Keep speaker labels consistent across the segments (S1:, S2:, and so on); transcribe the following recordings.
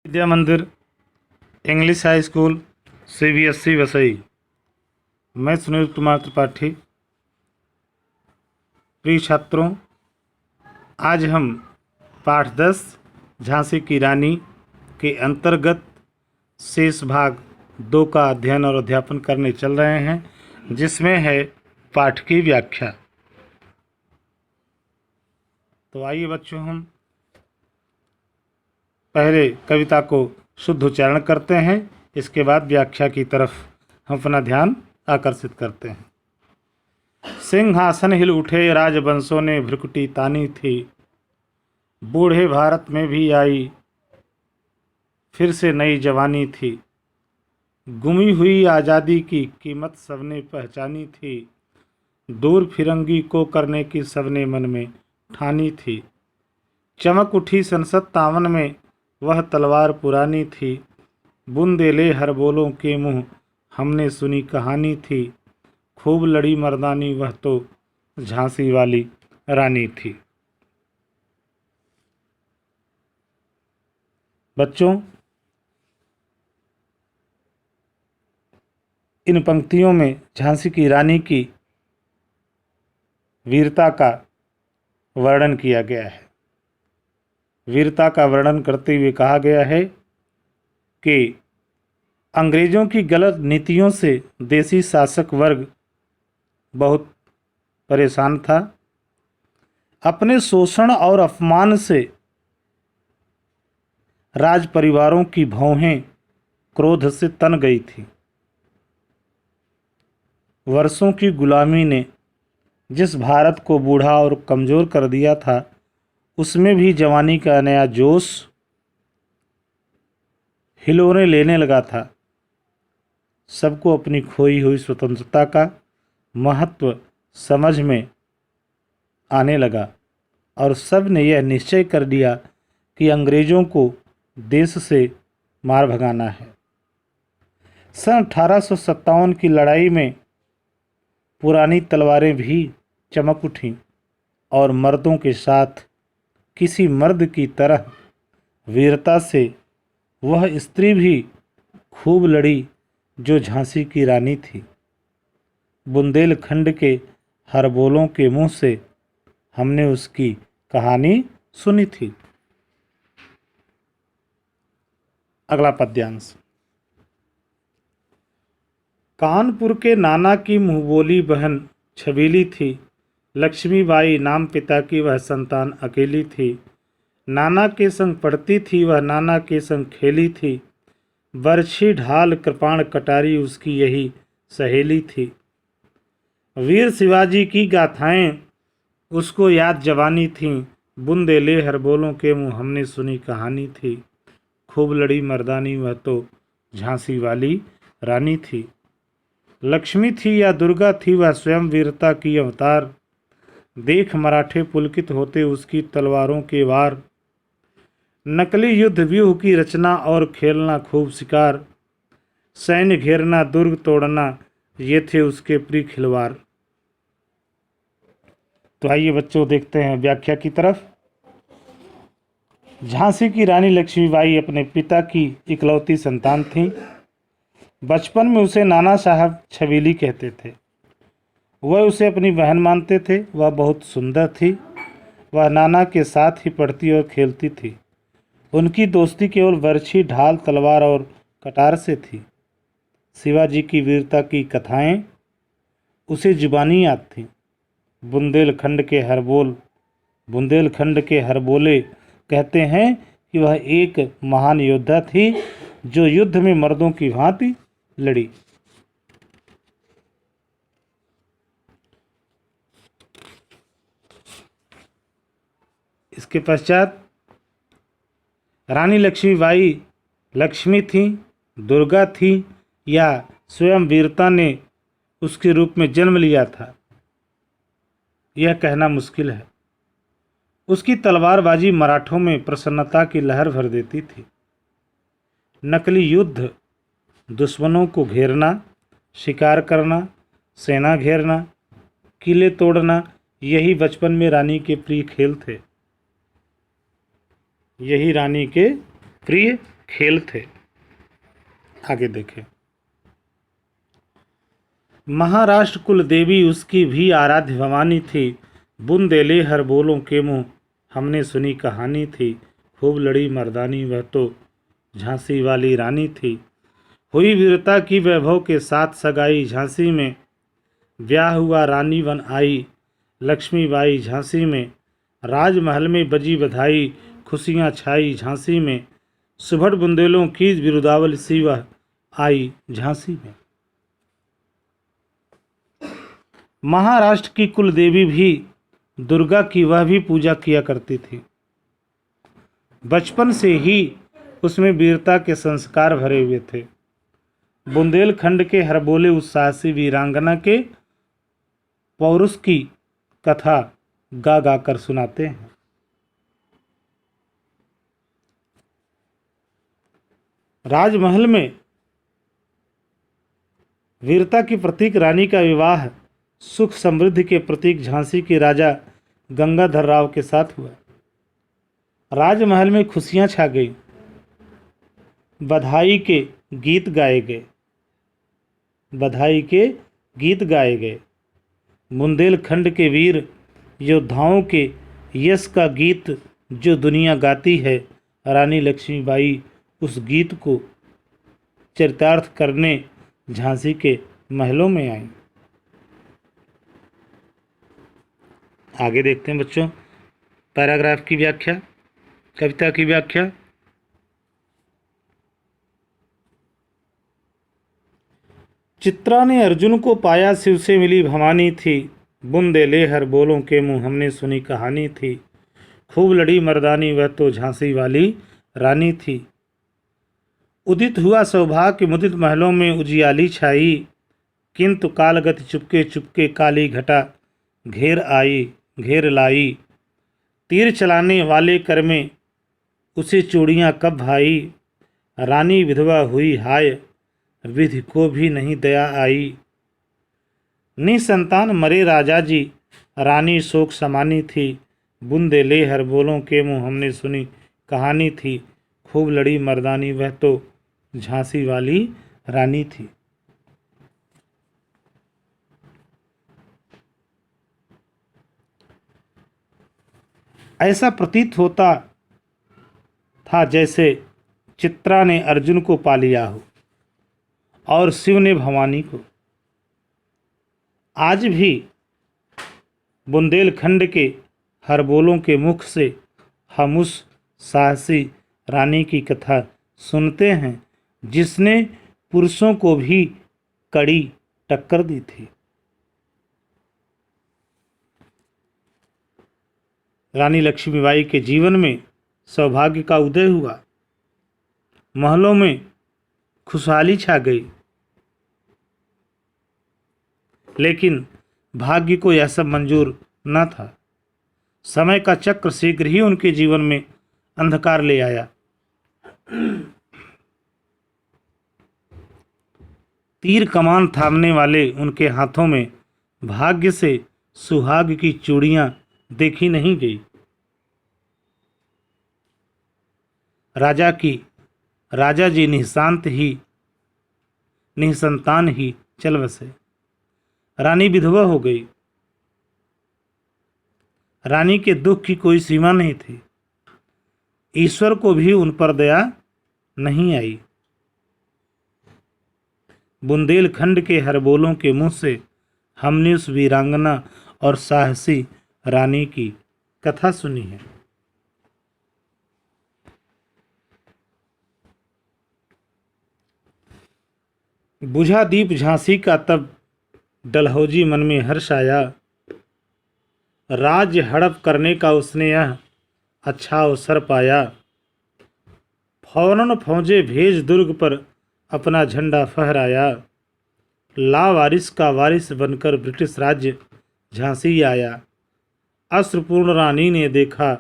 S1: विद्या मंदिर English high school CBSE Vasai. मैं सुनील कुमार त्रिपाठी। प्रिय छात्रों, आज हम पाठ 10 झांसी की रानी के अंतर्गत शेष भाग 2 का अध्ययन और अध्यापन करने चल रहे हैं, जिसमें है पाठ की व्याख्या। तो आइए बच्चों, हम पहले कविता को शुद्ध उच्चारण करते हैं, इसके बाद व्याख्या की तरफ हम अपना ध्यान आकर्षित करते हैं। सिंहासन हिल उठे, राजवंशों ने भ्रुकुटी तानी थी। बूढ़े भारत में भी आई फिर से नई जवानी थी। गुमी हुई आज़ादी की कीमत सबने पहचानी थी। दूर फिरंगी को करने की सबने मन में ठानी थी। चमक उठी संसद तावन में, वह तलवार पुरानी थी। बुंदेले हरबोलों के मुँह हमने सुनी कहानी थी। खूब लड़ी मर्दानी, वह तो झांसी वाली रानी थी। बच्चों, इन पंक्तियों में झांसी की रानी की वीरता का वर्णन किया गया है। वीरता का वर्णन करते हुए कहा गया है कि अंग्रेज़ों की गलत नीतियों से देसी शासक वर्ग बहुत परेशान था। अपने शोषण और अपमान से राज परिवारों की भौहें क्रोध से तन गई थी। वर्षों की गुलामी ने जिस भारत को बूढ़ा और कमज़ोर कर दिया था, उसमें भी जवानी का नया जोश हिलोरे लेने लगा था। सबको अपनी खोई हुई स्वतंत्रता का महत्व समझ में आने लगा और सब ने यह निश्चय कर लिया कि अंग्रेज़ों को देश से मार भगाना है। सन 1857 की लड़ाई में पुरानी तलवारें भी चमक उठीं और मर्दों के साथ किसी मर्द की तरह वीरता से वह स्त्री भी खूब लड़ी जो झांसी की रानी थी। बुंदेलखंड के हरबोलों के मुंह से हमने उसकी कहानी सुनी थी। अगला पद्यांश। कानपुर के नाना की मुंहबोली बहन छबीली थी। लक्ष्मीबाई नाम पिता की वह संतान अकेली थी। नाना के संग पढ़ती थी वह, नाना के संग खेली थी। बरछी ढाल कृपाण कटारी उसकी यही सहेली थी। वीर शिवाजी की गाथाएं उसको याद जवानी थीं। बुंदेले हरबोलों के मुँह हमने सुनी कहानी थी। खूब लड़ी मर्दानी, वह तो झांसी वाली रानी थी। लक्ष्मी थी या दुर्गा थी, वह स्वयं वीरता की अवतार। देख मराठे पुलकित होते उसकी तलवारों के वार। नकली युद्ध व्यूह की रचना और खेलना खूब शिकार। सैन्य घेरना दुर्ग तोड़ना, ये थे उसके प्रिय खिलवाड़। तो आइए बच्चों, देखते हैं व्याख्या की तरफ। झांसी की रानी लक्ष्मीबाई अपने पिता की इकलौती संतान थी। बचपन में उसे नाना साहब छबीली कहते थे। वह उसे अपनी बहन मानते थे। वह बहुत सुंदर थी। वह नाना के साथ ही पढ़ती और खेलती थी। उनकी दोस्ती केवल बरछी ढाल तलवार और कटार से थी। शिवाजी की वीरता की कथाएं उसे जुबानी याद थीं। बुंदेलखंड के हरबोले कहते हैं कि वह एक महान योद्धा थी जो युद्ध में मर्दों की भांति लड़ी। इसके पश्चात रानी लक्ष्मीबाई लक्ष्मी थी, दुर्गा थी या स्वयं वीरता ने उसके रूप में जन्म लिया था, यह कहना मुश्किल है। उसकी तलवारबाजी मराठों में प्रसन्नता की लहर भर देती थी। नकली युद्ध, दुश्मनों को घेरना, शिकार करना, सेना घेरना, किले तोड़ना, यही बचपन में रानी के प्रिय खेल थे। यही रानी के प्रिय खेल थे। आगे देखें। महाराष्ट्र कुल देवी उसकी भी आराध्य भवानी थी। बुंदेले हर बोलों के मुँह हमने सुनी कहानी थी। खूब लड़ी मर्दानी वह तो झांसी वाली रानी थी। हुई वीरता की वैभव के साथ सगाई झांसी में। ब्याह हुआ रानी बन आई लक्ष्मीबाई झांसी में। राजमहल में बजी बधाई खुशियाँ छाई झांसी में। सुभट बुंदेलों की बिरुदावल सी वह आई झांसी में। महाराष्ट्र की कुल देवी भी दुर्गा की वह भी पूजा किया करती थी। बचपन से ही उसमें वीरता के संस्कार भरे हुए थे। बुंदेलखंड के हर बोले उस साहसी वीरांगना के पौरुष की कथा गा गा कर सुनाते हैं। राजमहल में वीरता की प्रतीक रानी का विवाह सुख समृद्धि के प्रतीक झांसी के राजा गंगाधर राव के साथ हुआ। राजमहल में खुशियां छा गई। बधाई के गीत गाए गए। बधाई के गीत गाए गए। बुंदेलखंड के वीर योद्धाओं के यश का गीत जो दुनिया गाती है। रानी लक्ष्मीबाई उस गीत को चरितार्थ करने झांसी के महलों में आई। आगे देखते हैं बच्चों पैराग्राफ की व्याख्या, कविता की व्याख्या। चित्रा ने अर्जुन को पाया शिव से मिली भवानी थी। बुंदेले हर बोलों के मुँह हमने सुनी कहानी थी। खूब लड़ी मर्दानी वह तो झांसी वाली रानी थी। उदित हुआ सौभाग्य मुदित महलों में उजियाली छाई। किंतु कालगति चुपके चुपके काली घटा घेर लाई। तीर चलाने वाले कर में उसे चूड़ियाँ कब भाई। रानी विधवा हुई हाय विधि को भी नहीं दया आई। निसंतान मरे राजा जी रानी शोक समानी थी। बुंदेले हर बोलों के मुँह हमने सुनी कहानी थी। खूब लड़ी मर्दानी वह तो झांसी वाली रानी थी। ऐसा प्रतीत होता था जैसे चित्रा ने अर्जुन को पा लिया हो और शिव ने भवानी को। आज भी बुंदेलखंड के हरबोलों के मुख से हम उस साहसी रानी की कथा सुनते हैं जिसने पुरुषों को भी कड़ी टक्कर दी थी। रानी लक्ष्मीबाई के जीवन में सौभाग्य का उदय हुआ। महलों में खुशहाली छा गई। लेकिन भाग्य को यह सब मंजूर न था। समय का चक्र शीघ्र ही उनके जीवन में अंधकार ले आया। तीर कमान थामने वाले उनके हाथों में भाग्य से सुहाग की चूड़ियां देखी नहीं गई। राजा जी निसंतान ही चल बसे। रानी विधवा हो गई। रानी के दुख की कोई सीमा नहीं थी। ईश्वर को भी उन पर दया नहीं आई। बुंदेलखंड के हरबोलों के मुंह से हमने उस वीरांगना और साहसी रानी की कथा सुनी है। बुझा दीप झांसी का तब डलहौजी मन में हर्ष आया। राज्य हड़प करने का उसने यह अच्छा अवसर पाया। फौरन फौजे भेज दुर्ग पर अपना झंडा फहराया। लावारिस का वारिस बनकर ब्रिटिश राज्य झांसी आया। अश्रुपूर्ण रानी ने देखा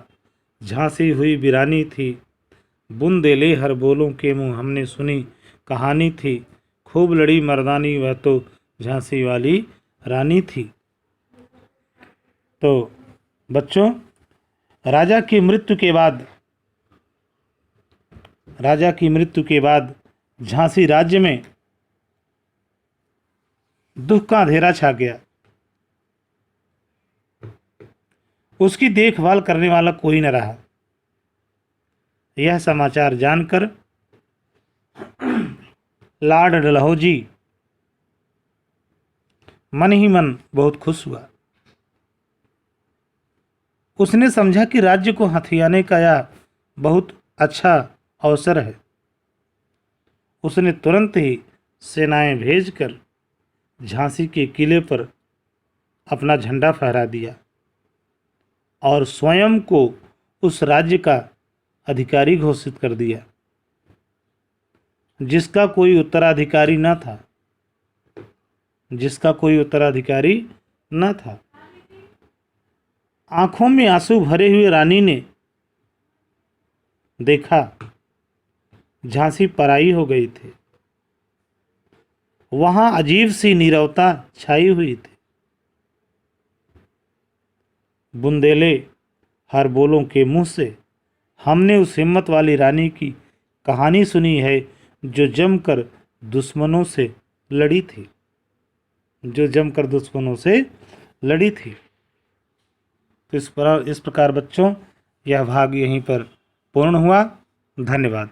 S1: झांसी हुई वीरानी थी। बुंदेले हर बोलों के मुँह हमने सुनी कहानी थी। खूब लड़ी मर्दानी वह तो झांसी वाली रानी थी। तो बच्चों, राजा की मृत्यु के बाद राजा की मृत्यु के बाद झांसी राज्य में दुख का अंधेरा छा गया। उसकी देखभाल करने वाला कोई न रहा। यह समाचार जानकर लॉर्ड डलहौजी मन ही मन बहुत खुश हुआ। उसने समझा कि राज्य को हथियाने का यह बहुत अच्छा अवसर है। उसने तुरंत ही सेनाएं भेजकर झांसी के किले पर अपना झंडा फहरा दिया और स्वयं को उस राज्य का अधिकारी घोषित कर दिया, जिसका कोई उत्तराधिकारी न था, जिसका कोई उत्तराधिकारी न था। आंखों में आंसू भरे हुए रानी ने देखा झांसी पराई हो गई थी। वहां अजीब सी नीरवता छाई हुई थी। बुंदेले हर बोलों के मुंह से हमने उस हिम्मत वाली रानी की कहानी सुनी है जो जमकर दुश्मनों से लड़ी थी, जो जमकर दुश्मनों से लड़ी थी। तो इस प्रकार बच्चों यह भाग यहीं पर पूर्ण हुआ। धन्यवाद।